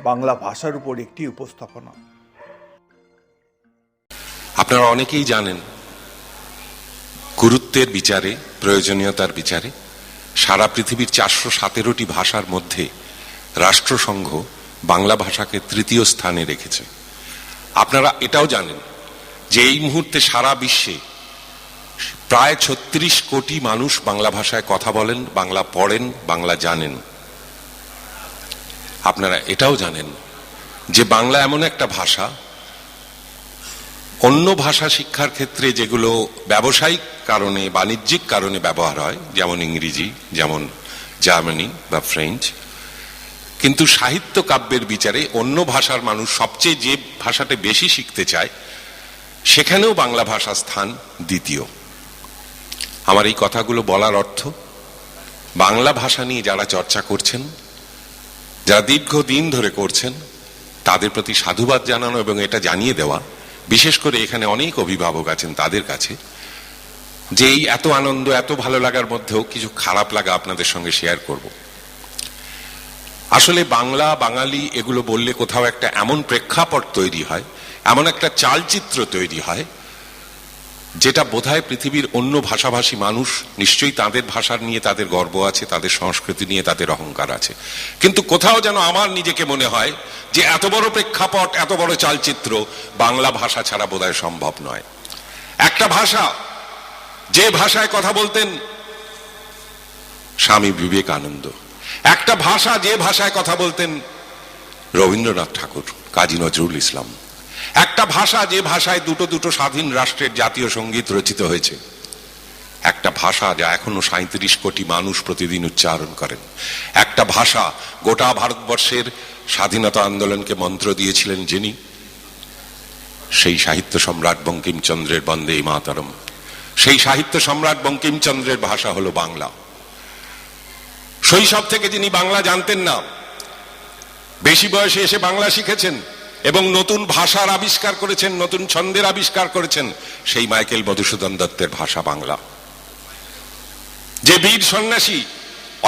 বাংলা ভাষার উপর একটি উপস্থাপনা। আপনারা অনেকেই জানেন, গুরুত্বের বিচারে, প্রয়োজনীয়তার বিচারে সারা পৃথিবীর 417টি ভাষার মধ্যে রাষ্ট্রসংঘ বাংলা ভাষাকে তৃতীয় স্থানে রেখেছে। আপনারা এটাও জানেন যে এই মুহূর্তে সারা বিশ্বে প্রায় 36 কোটি মানুষ বাংলা ভাষায় কথা বলেন, বাংলা পড়েন, বাংলা জানেন। আপনারা এটাও জানেন যে বাংলা এমন একটা ভাষা, অন্য ভাষা শিক্ষার ক্ষেত্রে যেগুলো ব্যবসায়িক কারণে, বাণিজ্যিক কারণে ব্যবহার হয়, যেমন ইংরেজি, যেমন জার্মানি বা ফ্রেঞ্চ, কিন্তু সাহিত্য কাব্যের বিচারে অন্য ভাষার মানুষ সবচেয়ে যে ভাষাটা বেশি শিখতে চায়, সেখানেও বাংলা ভাষার স্থান দ্বিতীয়। আমার এই কথাগুলো বলার অর্থ, বাংলা ভাষা নিয়ে যারা চর্চা করছেন, যারা দীর্ঘদিন ধরে করছেন, তাদের প্রতি সাধুবাদ জানানো এবং এটা জানিয়ে দেওয়া, বিশেষ করে এখানে অনেক অভিভাবক আছেন তাদের কাছে, যে এই এত আনন্দ, এত ভালো লাগার মধ্যেও কিছু খারাপ লাগা আপনাদের সঙ্গে শেয়ার করব। আসলে বাংলা, বাঙালি এগুলো বললে কোথাও একটা এমন প্রেক্ষাপট তৈরি হয়, এমন একটা চালচিত্র তৈরি হয়, যেটা বোধহয় পৃথিবীর অন্য ভাষাভাষী মানুষ নিশ্চয়ই তাদের ভাষার নিয়ে তাদের গর্ব আছে, তাদের সংস্কৃতি নিয়ে তাদের অহংকার আছে, কিন্তু কোথাও যেন আমার নিজেকে মনে হয় যে এত বড় প্রেক্ষাপট, এত বড় চালচিত্র বাংলা ভাষা ছাড়া বোধহয় সম্ভব নয়। একটা ভাষা, যে ভাষায় কথা বলতেন স্বামী বিবেকানন্দ, একটা ভাষা, যে ভাষায় কথা বলতেন রবীন্দ্রনাথ ঠাকুর, কাজী নজরুল ইসলাম, একটা ভাষা, যে ভাষায় দুটো দুটো স্বাধীন রাষ্ট্রের জাতীয় সঙ্গীত রচিত হয়েছে, একটা ভাষা যা এখনো 37 কোটি মানুষ প্রতিদিন উচ্চারণ করেন, একটা ভাষা গোটা ভারতবর্ষের স্বাধীনতা আন্দোলনকে মন্ত্র দিয়েছিলেন যিনি, সেই সাহিত্য সম্রাট বঙ্কিমচন্দ্রের বন্দে মাতরম, সেই সাহিত্য সম্রাট বঙ্কিমচন্দ্রের ভাষা হলো বাংলা। শৈশব থেকে যিনি বাংলা জানতেন না, বেশি বয়সে এসে বাংলা শিখেছেন এবং নতুন ভাষার আবিষ্কার করেছেন, নতুন ছন্দের আবিষ্কার করেছেন, সেই মাইকেল মধুসূদন দত্তের ভাষা বাংলা। যে বীর সন্ন্যাসী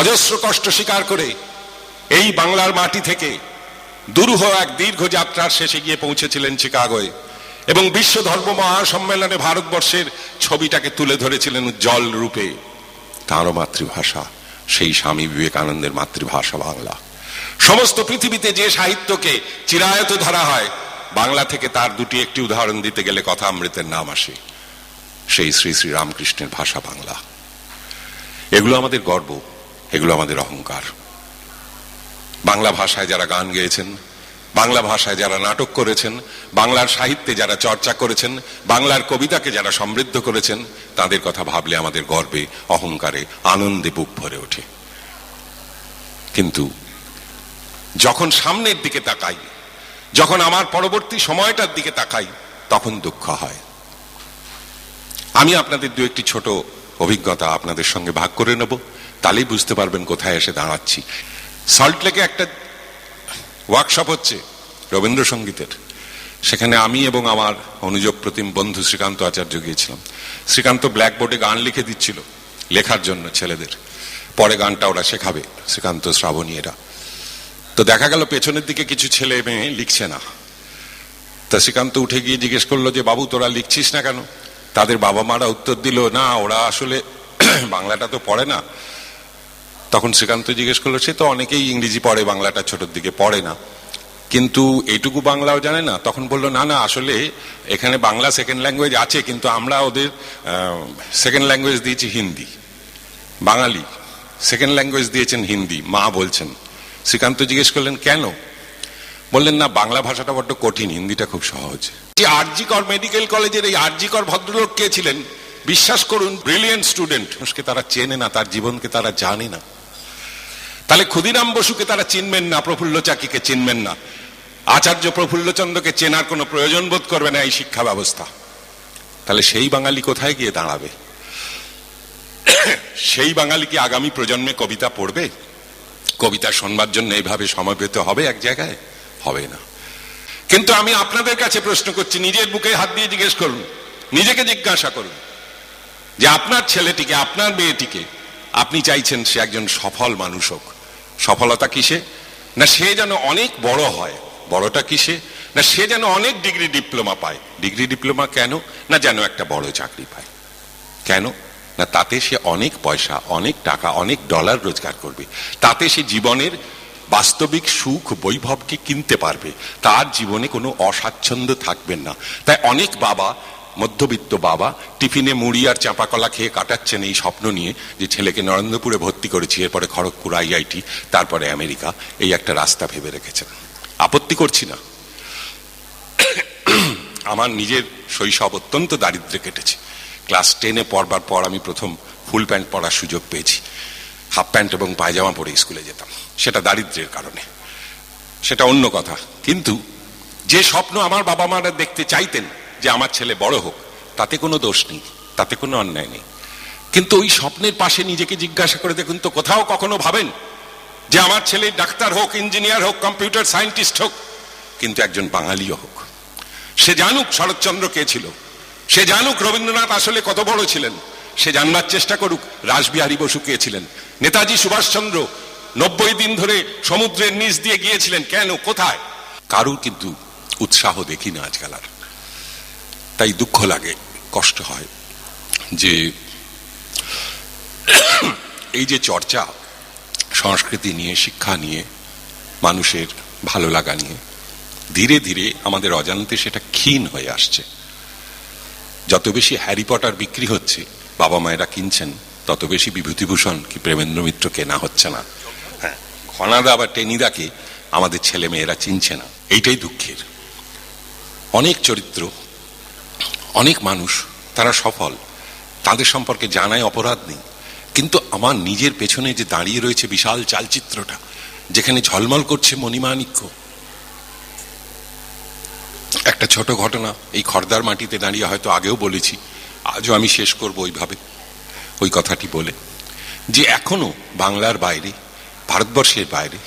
অজস্র কষ্ট স্বীকার করে এই বাংলার মাটি থেকে দুরূহ এক দীর্ঘ যাত্রার শেষে গিয়ে পৌঁছেছিলেন চিকাগোয় এবং বিশ্ব ধর্ম মহাসম্মেলনে ভারতবর্ষের ছবিটাকে তুলে ধরেছিলেন উজ্জ্বল রূপে, তাঁরও মাতৃভাষা সেই স্বামী বিবেকানন্দের মাতৃভাষা বাংলা। সমস্ত পৃথিবীতে যে সাহিত্যকে চিরায়ত ধরা হয়, বাংলা থেকে তার দুটি একটি উদাহরণ দিতে গেলে কথা অমৃতের নাম আসে, সেই শ্রী শ্রী রামকৃষ্ণের ভাষা বাংলা। এগুলো আমাদের গর্ব, এগুলো আমাদের অহংকার। বাংলা ভাষায় যারা গান গেয়েছেন, বাংলা ভাষায় যারা নাটক করেছেন, বাংলার সাহিত্যে যারা চর্চা করেছেন, বাংলার কবিতাকে যারা সমৃদ্ধ করেছেন, তাদের কথা ভাবলে আমাদের গর্বে, অহংকারে, আনন্দে বুক ভরে ওঠে। কিন্তু যখন সামনের দিকে তাকাই, যখন আমার পরবর্তী সময়টার দিকে তাকাই, তখন দুঃখ হয়। আমি আপনাদের দু একটি ছোট অভিজ্ঞতা আপনাদের সঙ্গে ভাগ করে নেব, তাহলেই বুঝতে পারবেন কোথায় এসে দাঁড়াচ্ছি। সল্টলেকে একটা ওয়ার্কশপ হচ্ছে রবীন্দ্রসঙ্গীতের, সেখানে আমি এবং আমার অনুযোগ প্রতিম বন্ধু শ্রীকান্ত আচার্য গিয়েছিলাম। শ্রীকান্ত ব্ল্যাকবোর্ডে গান লিখে দিচ্ছিল লেখার জন্য ছেলেদের, পরে গানটা ওরা শেখাবে, শ্রীকান্ত, শ্রাবণী এরা। তো দেখা গেল পেছনের দিকে কিছু ছেলে মেয়ে লিখছে না। তা শ্রীকান্ত উঠে গিয়ে জিজ্ঞেস করলো যে বাবু তোরা লিখছিস না কেন? তাদের বাবা মারা উত্তর দিল, না ওরা আসলে বাংলাটা তো পড়ে না। তখন শ্রীকান্ত জিজ্ঞেস করলো, সে তো অনেকেই ইংরেজি পড়ে, বাংলাটা ছোটর দিকে পড়ে না, কিন্তু এইটুকু বাংলাও জানে না। তখন বললো, না না, আসলে এখানে বাংলা সেকেন্ড ল্যাঙ্গুয়েজ আছে, কিন্তু আমরা ওদের সেকেন্ড ল্যাঙ্গুয়েজ দিয়েছি হিন্দি। বাঙালি সেকেন্ড ল্যাঙ্গুয়েজ দিয়েছেন হিন্দি, মা বলছেন। শ্রীকান্ত জিজ্ঞেস করলেন কেন? বললেন, না বাংলা ভাষাটা বড্ড কঠিন, হিন্দিটা খুব সহজ। যে আরজিকর মেডিকেল কলেজের এই আরজিকর ভদ্রলোক কে ছিলেন? বিশ্বাস করুন, ব্রিলিয়েন্ট স্টুডেন্ট। মানুষকে তারা চেনে না, তার জীবনকে তারা জানে না। তাহলে ক্ষুদিরাম বসুকে তারা চিনবেন না, প্রফুল্ল চাকিকে চিনবেন না, আচার্য প্রফুল্লচন্দ্রকে চেনার কোনো প্রয়োজন বোধ করবে না এই শিক্ষা ব্যবস্থা। তাহলে সেই বাঙালি কোথায় গিয়ে দাঁড়াবে? সেই বাঙালি কি আগামী প্রজন্মে কবিতা পড়বে? কবিতা শোনবার জন্য এইভাবে সময় পেতে হবে এক জায়গায়? হবে না। কিন্তু আমি আপনাদের কাছে প্রশ্ন করছি, নিজের বুকে হাত দিয়ে জিজ্ঞেস করুন, নিজেকে জিজ্ঞাসা করুন যে আপনার ছেলেটিকে, আপনার মেয়েটিকে আপনি চাইছেন সে একজন সফল মানুষ হোক। সফলতা কিসে? না সে যেন অনেক বড় হয়, বড়টা কিসে, না সে যেন অনেক ডিগ্রি ডিপ্লোমা পায়, ডিগ্রি ডিপ্লোমা কেন, না যেন একটা বড় চাকরি পায়, কেন না তাতে সে অনেক পয়সা, অনেক টাকা, অনেক ডলার রোজগার করবে, তাতে সে জীবনের বাস্তবিক সুখ বৈভবকে কিনতে পারবে, তার জীবনে কোনো অস্বাচ্ছন্দ্য থাকবেন না। তাই অনেক বাবা, মধ্যবিত্ত বাবা, টিফিনে মুড়ি আর চাঁপা কলা খেয়ে কাটাচ্ছেন এই স্বপ্ন নিয়ে যে ছেলেকে নরেন্দ্রপুরে ভর্তি করেছি, এরপরে খড়গপুর IIT, তারপরে আমেরিকা, এই একটা রাস্তা ভেবে রেখেছেন। আপত্তি করছি না, আমার নিজের শৈশব অত্যন্ত দারিদ্র্যে কেটেছে। ক্লাস 10-এ পড়বার পর আমি প্রথম ফুল প্যান্ট পরার সুযোগ পেয়েছি, হাফ প্যান্ট এবং পায়জামা পরে স্কুলে যেতাম, সেটা দারিদ্র্যের কারণে, সেটা অন্য কথা। কিন্তু যে স্বপ্ন আমার বাবা মারা দেখতে চাইতেন যে আমার ছেলে বড় হোক, তাতে কোনো দোষ নেই, তাতে কোনো অন্যায় নেই। কিন্তু ওই স্বপ্নের পাশে নিজেকে জিজ্ঞাসা করে দেখুন তো, কোথাও কখনো ভাবেন যে আমার ছেলে ডাক্তার হোক, ইঞ্জিনিয়ার হোক, কম্পিউটার সায়েন্টিস্ট হোক, কিন্তু একজন বাঙালিও হোক। সে জানুক শরৎচন্দ্র কে ছিল, সে জানুক রবীন্দ্রনাথ আসলে কত বড় ছিলেন, সে জানবার চেষ্টা করুক রাসবিহারী বসু কে ছিলেন, নেতাজি সুভাষচন্দ্র 90 দিন ধরে সমুদ্রের নিচ দিয়ে গিয়েছিলেন, কেন, কোথায়? কারুর কিন্তু উৎসাহ দেখি না আজকাল আর। তাই দুঃখ লাগে, কষ্ট হয় যে এই যে চর্চা সংস্কৃতি নিয়ে, শিক্ষা নিয়ে, মানুষের ভালো লাগা নিয়ে, ধীরে ধীরে আমাদের অজান্তে সেটা ক্ষীণ হয়ে আসছে। যত বেশি হ্যারি পটার বিক্রি হচ্ছে, বাবা মায়েরা কিনছেন, তত বেশি বিভূতিভূষণ কি প্রেমেন্দ্র মিত্র কেনা হচ্ছে না। হ্যাঁ, ঘনাদা বা টেনিদাকে আমাদের ছেলে মেয়েরা চিনছে না, এইটাই দুঃখের। অনেক চরিত্র, অনেক মানুষ, তারা সফল, তাদের সম্পর্কে জানায় অপরাধ নেই, কিন্তু আমার নিজের পেছনে যে দাঁড়িয়ে রয়েছে বিশাল চালচিত্রটা, যেখানে ঝলমল করছে মণিমাণিক্য। একটা ছোট ঘটনা, এই খড়দার মাটিতে দাঁড়িয়ে হয়তো আগেও বলেছি, আজও আমি শেষ করব ওইভাবে, ওই কথাটি বলে, যে এখনো বাংলার বাইরে, ভারতবর্ষের বাইরে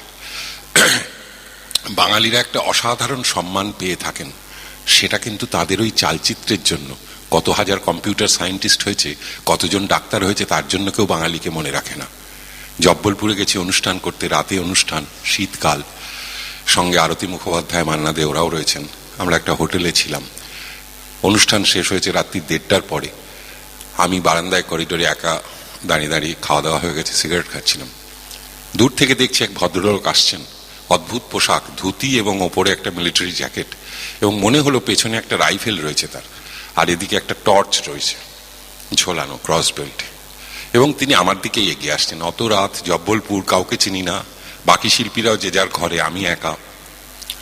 বাঙালিরা একটা অসাধারণ সম্মান পেয়ে থাকেন। সেটা কিন্তু তাদের ওই চালচিত্রের জন্য। কত হাজার কম্পিউটার সায়েন্টিস্ট হয়েছে, কতজন ডাক্তার হয়েছে, তার জন্য কেউ বাঙালিকে মনে রাখে না। জব্বলপুরে গেছি অনুষ্ঠান করতে, রাতে অনুষ্ঠান, শীতকাল, সঙ্গে আরতি মুখোপাধ্যায়, মান্না দে, ওরাও রয়েছেন। আমরা একটা হোটেলে ছিলাম, অনুষ্ঠান শেষ হয়েছে রাত্রি 1:30টার পরে। আমি বারান্দায় করিডোরে একা দাঁড়িয়ে দাঁড়িয়ে, খাওয়া দাওয়া হয়ে গেছে, সিগারেট খাচ্ছিলাম। দূর থেকে দেখছি এক ভদ্রলোক আসছেন, অদ্ভুত পোশাক, ধুতি এবং ওপরে একটা মিলিটারি জ্যাকেট, এবং মনে হলো পেছনে একটা রাইফেল রয়েছে তার, আর এদিকে একটা টর্চ রয়েছে ঝোলানো ক্রস বেল্টে, এবং তিনি আমার দিকে এগিয়ে আসছেন। অত রাত, জব্বলপুর, কাউকে চিনি না, বাকি শিল্পীরাও যে যার ঘরে, আমি একা,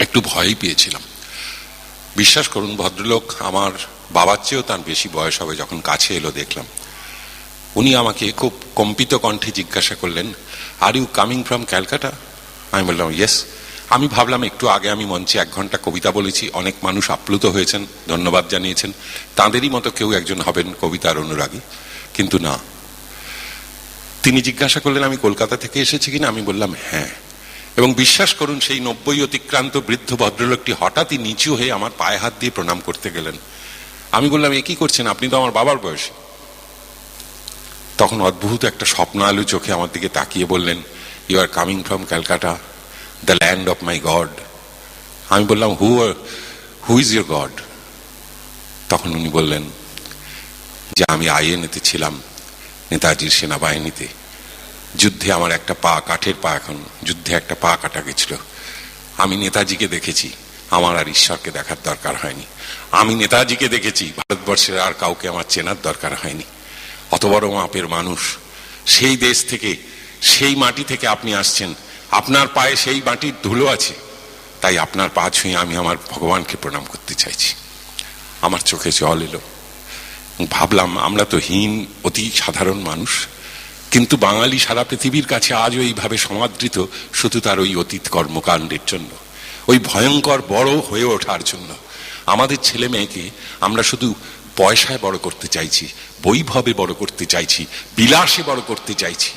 একটু ভয়ই পেয়েছিলাম। বিশ্বাস করুন, ভদ্রলোক আমার বাবার চেয়েও তার বেশি বয়স হবে। যখন কাছে এলো দেখলাম, উনি আমাকে খুব কম্পিত কণ্ঠে জিজ্ঞাসা করলেন, are you coming from Calcutta? আমি বললাম ইয়েস। আমি ভাবলাম একটু আগে আমি মঞ্চে 1 ঘন্টা কবিতা বলেছি, অনেক মানুষ আপ্লুত হয়েছেন, ধন্যবাদ জানিয়েছেন, তাঁদেরই মতো কেউ একজন হবেন কবিতার অনুরাগী, কিন্তু না। তিনি জিজ্ঞাসা করলেন আমি কলকাতা থেকে এসেছি কিনা। আমি বললাম হ্যাঁ। এবং বিশ্বাস করুন, সেই 90 অতিক্রান্ত বৃদ্ধ ভদ্রলোকটি হঠাৎই নিচু হয়ে আমার পায়ে হাত দিয়ে প্রণাম করতে গেলেন। আমি বললাম এ কি করছেন, আপনি তো আমার বাবার বয়সী। তখন অদ্ভুত একটা স্বপ্ন আলু চোখে আমার দিকে তাকিয়ে বললেন, you are coming from Calcutta, the land of my God. আমি বললাম হু ইজ ইউর গড? তখন উনি বললেন যে আমি INA-তে ছিলাম, নেতাজির সেনাবাহিনীতে, যুদ্ধে আমার একটা পা, কাঠের পা, এখন যুদ্ধে একটা পা কাটা গেছিল। আমি নেতাজিকে দেখেছি, আমার আর ঈশ্বরকে দেখার দরকার হয়নি। আমি নেতাজিকে দেখেছি, ভারতবর্ষের আর কাউকে আমার চেনার দরকার হয়নি। অত বড় মাপের মানুষ, সেই দেশ থেকে, সেই মাটি থেকে আপনি আসছেন, আপনার পায়ে সেই মাটির ধুলো আছে, তাই আপনার পা ছুঁয়ে আমি আমার ভগবানকে প্রণাম করতে চাইছি। আমার চোখে জল এলো। ভাবলাম আমরা তো হীন, অতি সাধারণ মানুষ, কিন্তু বাঙালি সারা পৃথিবীর কাছে আজও এইভাবে সমাদৃত শুধু তার ওই অতীত কর্মকাণ্ডের জন্য, ওই ভয়ঙ্কর বড় হয়ে ওঠার জন্য। আমাদের ছেলে মেয়েকে আমরা শুধু পয়সায় বড় করতে চাইছি, বৈভবে বড় করতে চাইছি, বিলাসে বড় করতে চাইছি।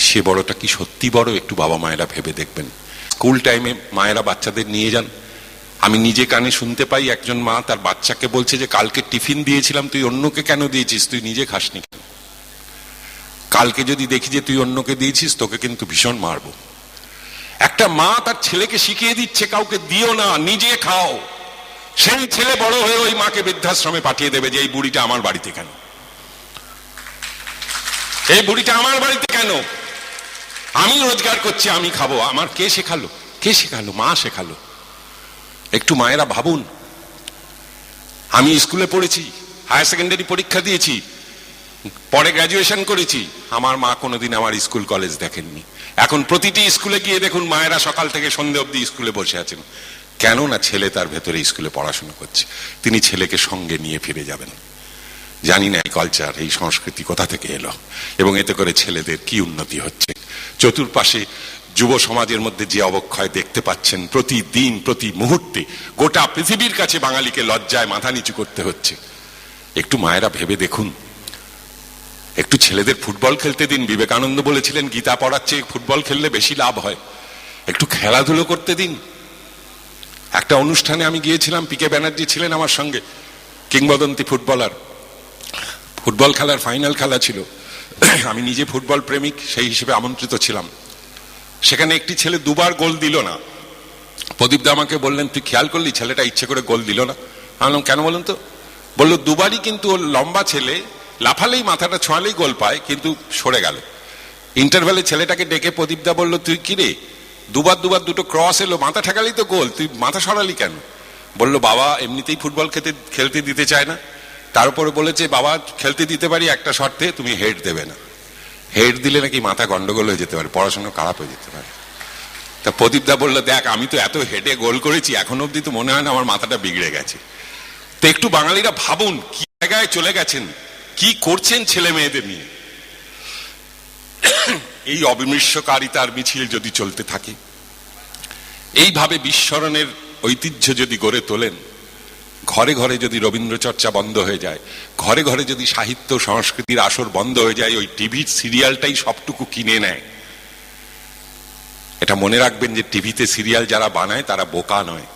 সে বড়টা কি সত্যি বড়? একটু বাবা মায়েরা ভেবে দেখবেন। স্কুল টাইমে মায়েরা বাচ্চাদের নিয়ে যান, আমি নিজে কানে শুনতে পাই একজন মা তার বাচ্চাকে বলছে যে কালকে টিফিন দিয়েছিলাম, তুই অন্যকে কেন দিয়েছিস, তুই নিজে খাসনি। কালকে যদি দেখি যে তুই অন্যকে দিয়েছিস, তোকে কিন্তু ভীষণ মারবো। একটা মা তার ছেলেকে শিখিয়ে দিচ্ছে কাউকে দিও না, নিজে খাও। সেই ছেলে বড় হয়ে ওই মাকে বৃদ্ধাশ্রমে পাঠিয়ে দেবে যে এই বুড়িটা আমার বাড়িতে কেন, এই বুড়িটা আমার বাড়িতে কেন, আমি রোজগার করছি, আমি খাবো। আমার কে শেখালো? কে শেখালো? মা শেখালো। একটু মায়েরা ভাবুন। আমি স্কুলে পড়েছি, হায়ার সেকেন্ডারি পরীক্ষা দিয়েছি, পরে গ্রাজুয়েশন করেছি, আমার মা কোনোদিন আমার স্কুল কলেজ দেখেননি। এখন প্রতিটি স্কুলে গিয়ে দেখুন মায়েরা সকাল থেকে সন্ধ্যে অবধি স্কুলে বসে আছেন। কেন না? ছেলে তার ভেতরে স্কুলে পড়াশোনা করছে, তিনি ছেলেকে সঙ্গে নিয়ে ফিরে যাবেন। জানি না এই কালচার, এই সংস্কৃতি কোথা থেকে এলো এবং এতে করে ছেলেদের কি উন্নতি হচ্ছে। চতুর্পাশে যুব সমাজের মধ্যে যে অবক্ষয় দেখতে পাচ্ছেন প্রতিদিন, প্রতি মুহূর্তে, গোটা পৃথিবীর কাছে বাঙালিকে লজ্জায় মাথা নিচু করতে হচ্ছে। একটু মায়েরা ভেবে দেখুন, একটু ছেলেদের ফুটবল খেলতে দিন। বিবেকানন্দ বলেছিলেন গীতা পড়ার চেয়ে ফুটবল খেললে বেশি লাভ হয়। একটু খেলাধুলো করতে দিন। একটা অনুষ্ঠানে আমি গিয়েছিলাম, পিকে ব্যানার্জি ছিলেন আমার সঙ্গে, কিংবদন্তি ফুটবলার। ফুটবল খেলার ফাইনাল খেলা ছিল, আমি নিজে ফুটবল প্রেমিক, সেই হিসেবে আমন্ত্রিত ছিলাম। সেখানে একটি ছেলে দুবার গোল দিল না। প্রদীপদা আমাকে বললেন, তুই খেয়াল করলি ছেলেটা ইচ্ছে করে গোল দিল না? আমি বললাম কেন বলুন তো? বললো দুবারই কিন্তু ওর লম্বা ছেলে, লাফালেই মাথাটা ছোঁয়ালেই গোল পায়, কিন্তু সরে গেল। ইন্টারভ্যালে ছেলেটাকে ডেকে প্রদীপদা বললো, তুই কি রে, দুবার দুটো ক্রস এলো, মাথা ঠেকালেই তো গোল, তুই মাথা সরালি কেন? বললো বাবা এমনিতেই ফুটবল খেলতে দিতে চায় না, তার উপরে বলেছে বাবা খেলতে দিতে পারি একটা শর্তে, তুমি হেড দেবে না। হেড দিলে নাকি মাথা গন্ডগোল হয়ে যেতে পারে, পড়াশোনা খারাপ হয়ে যেতে পারে। তা প্রদীপদা বললো, দেখ আমি তো এত হেডে গোল করেছি, এখন অব্দি তো মনে হয় না আমার মাথাটা বিগড়ে গেছে। তো একটু বাঙালিরা ভাবুন কি জায়গায় চলে গেছেন, কি করছেন ছেলে মেয়েদের নিয়ে। এই অবিমৃষ্যকারিতার মিছিল যদি চলতে থাকে, এইভাবে বিস্মরণের ঐতিহ্য যদি গড়ে তোলেন, ঘরে ঘরে যদি রবীন্দ্র চর্চা বন্ধ হয়ে যায়, ঘরে ঘরে যদি সাহিত্য সংস্কৃতির আসর বন্ধ হয়ে যায়, ওই টিভির সিরিয়ালটাই সবটুকু কিনে নেয়। এটা মনে রাখবেন যে টিভিতে সিরিয়াল যারা বানায় তারা বোকা নয়।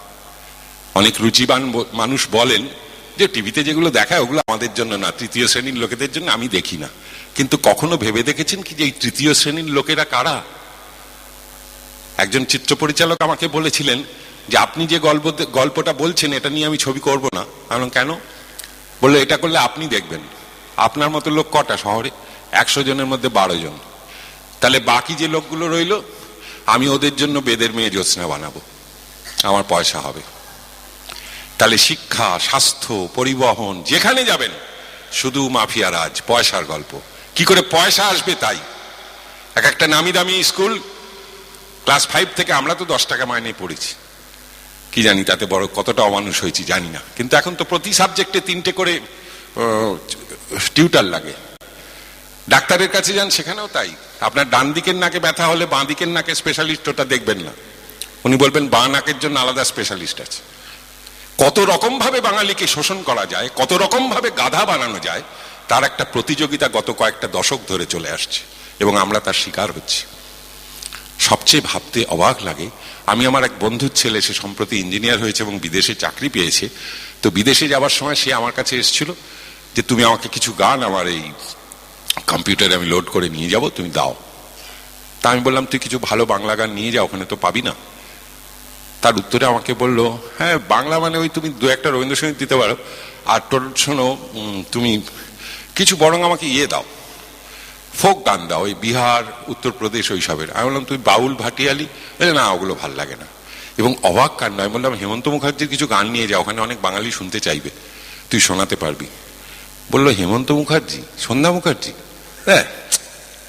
অনেক রুচিবান মানুষ বলেন যে টিভিতে যেগুলো দেখায় ওগুলো আমাদের জন্য না, তৃতীয় শ্রেণীর লোকেদের জন্য, আমি দেখি না। কিন্তু কখনো ভেবে দেখেছেন কি যে এই তৃতীয় শ্রেণীর লোকেরা কারা? একজন চিত্র পরিচালক আমাকে বলেছিলেন যে আপনি যে গল্পটা বলছেন এটা নিয়ে আমি ছবি করব না। আমি কেন? বললো এটা করলে আপনি দেখবেন, আপনার মতো লোক কটা শহরে? 100 জনের মধ্যে 12 জন। তাহলে বাকি যে লোকগুলো রইল, আমি ওদের জন্য বেদের মেয়ে জ্যোৎস্না বানাবো, আমার পয়সা হবে। তাহলে শিক্ষা, স্বাস্থ্য, পরিবহন যেখানে যাবেন শুধু মাফিয়া রাজ, পয়সার গল্প। কি করে পয়সা আসবে তাই। একটা নামি দামি স্কুল, ক্লাস 5 থেকে আমরা তো 10 টাকা মাইনে পড়েছি, কি জানি তাতে বড় কতটা অমানুষ হয়েছি জানি না। কিন্তু এখন তো প্রতি সাবজেক্টে 3টে করে টিউটার লাগে। ডাক্তারের কাছে যান, সেখানেও তাই। আপনার ডান দিকের নাকে ব্যথা হলে বাঁ দিকের নাকে স্পেশালিস্ট ওটা দেখবেন না, উনি বলবেন বাঁ নাকের জন্য আলাদা স্পেশালিস্ট আছে। কত রকম ভাবে বাঙালিকে শোষণ করা যায়, কত রকম ভাবে গাধা বানানো যায়, তার একটা প্রতিযোগিতা গত কয়েকটা দশক ধরে চলে আসছে এবং আমরা তার শিকার হচ্ছি। সবচেয়ে ভাবতে অবাক লাগে, আমি আমার এক বন্ধুর ছেলে, সে সম্প্রতি ইঞ্জিনিয়ার হয়েছে এবং বিদেশে চাকরি পেয়েছে। তো বিদেশে যাওয়ার সময় সে আমার কাছে এসেছিল যে তুমি আমাকে কিছু গান আমার এই কম্পিউটারে আমি লোড করে নিয়ে যাব, তুমি দাও। তা আমি বললাম তুই কিছু ভালো বাংলা গান নিয়ে যাও, ওখানে তো পাবি না। তার উত্তরে আমাকে বললো, হ্যাঁ বাংলা মানে ওই তুমি 2-1টা রবীন্দ্রসঙ্গীত দিতে পারো, আর তোর শোনো তুমি কিছু বরং আমাকে দাও, ফোক গান দাও, ওই বিহার, উত্তরপ্রদেশ ওইসবের। আমি বললাম তুমি বাউল, ভাটিয়ালি? না ওগুলো ভাল লাগে না। এবং অবাক কাণ্ড, আমি বললাম হেমন্ত মুখার্জির কিছু গান নিয়ে যাও, ওখানে অনেক বাঙালি শুনতে চাইবে, তুই শোনাতে পারবি। বললো হেমন্ত মুখার্জি, সন্ধ্যা মুখার্জি, হ্যাঁ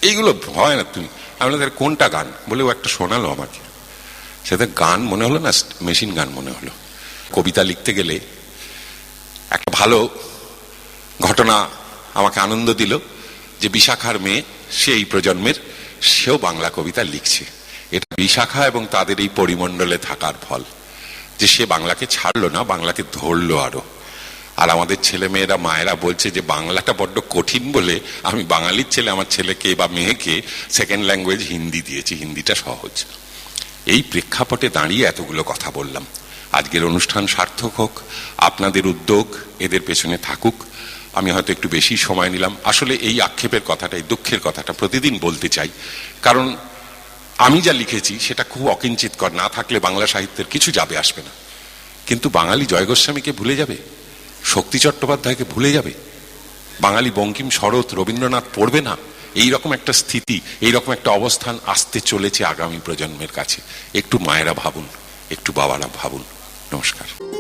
এইগুলো হয় না তুমি। আমি বললাম কোনটা গান? বলে ও একটা শোনালো আমাকে, সেটা গান মনে হলো না, মেশিন গান মনে হলো। কবিতা লিখতে গেলে একটা ভালো ঘটনা আমাকে আনন্দ দিল যে বিশাখার মেয়ে, সে এই প্রজন্মের, সেও বাংলা কবিতা লিখছে। এটা বিশাখা এবং তাদের এই পরিমণ্ডলে থাকার ফল যে সে বাংলাকে ছাড়লো না, বাংলাকে ধরলো আরো। আর আমাদের ছেলে মেয়েরা, মায়েরা বলছে যে বাংলাটা বড্ড কঠিন বলে আমি বাঙালির ছেলে, আমার ছেলেকে বা মেয়েকে সেকেন্ড ল্যাঙ্গুয়েজ হিন্দি দিয়েছি, হিন্দিটা সহজ। এই প্রেক্ষাপটে দাঁড়িয়ে এতগুলো কথা বললাম। আজকের অনুষ্ঠান সার্থক হোক, আপনাদের উদ্যোগ এদের পেছনে থাকুক। আমি হয়তো একটু বেশি সময় নিলাম। আসলে এই আক্ষেপের কথাটা, এই দুঃখের কথাটা প্রতিদিন বলতে চাই, কারণ আমি যা লিখেছি সেটা খুব অকিঞ্চিতকর, না থাকলে বাংলা সাহিত্যের কিছু যাবে আসবে না। কিন্তু বাঙালি জয় গোস্বামীকে ভুলে যাবে, শক্তি চট্টোপাধ্যায়কে ভুলে যাবে, বাঙালি বঙ্কিম, শরৎ, রবীন্দ্রনাথ পড়বে না? এইরকম একটা স্থিতি, এইরকম একটা অবস্থান আসতে চলেছে আগামী প্রজন্মের কাছে। একটু মায়েরা ভাবুন, একটু বাবারা ভাবুন। নমস্কার।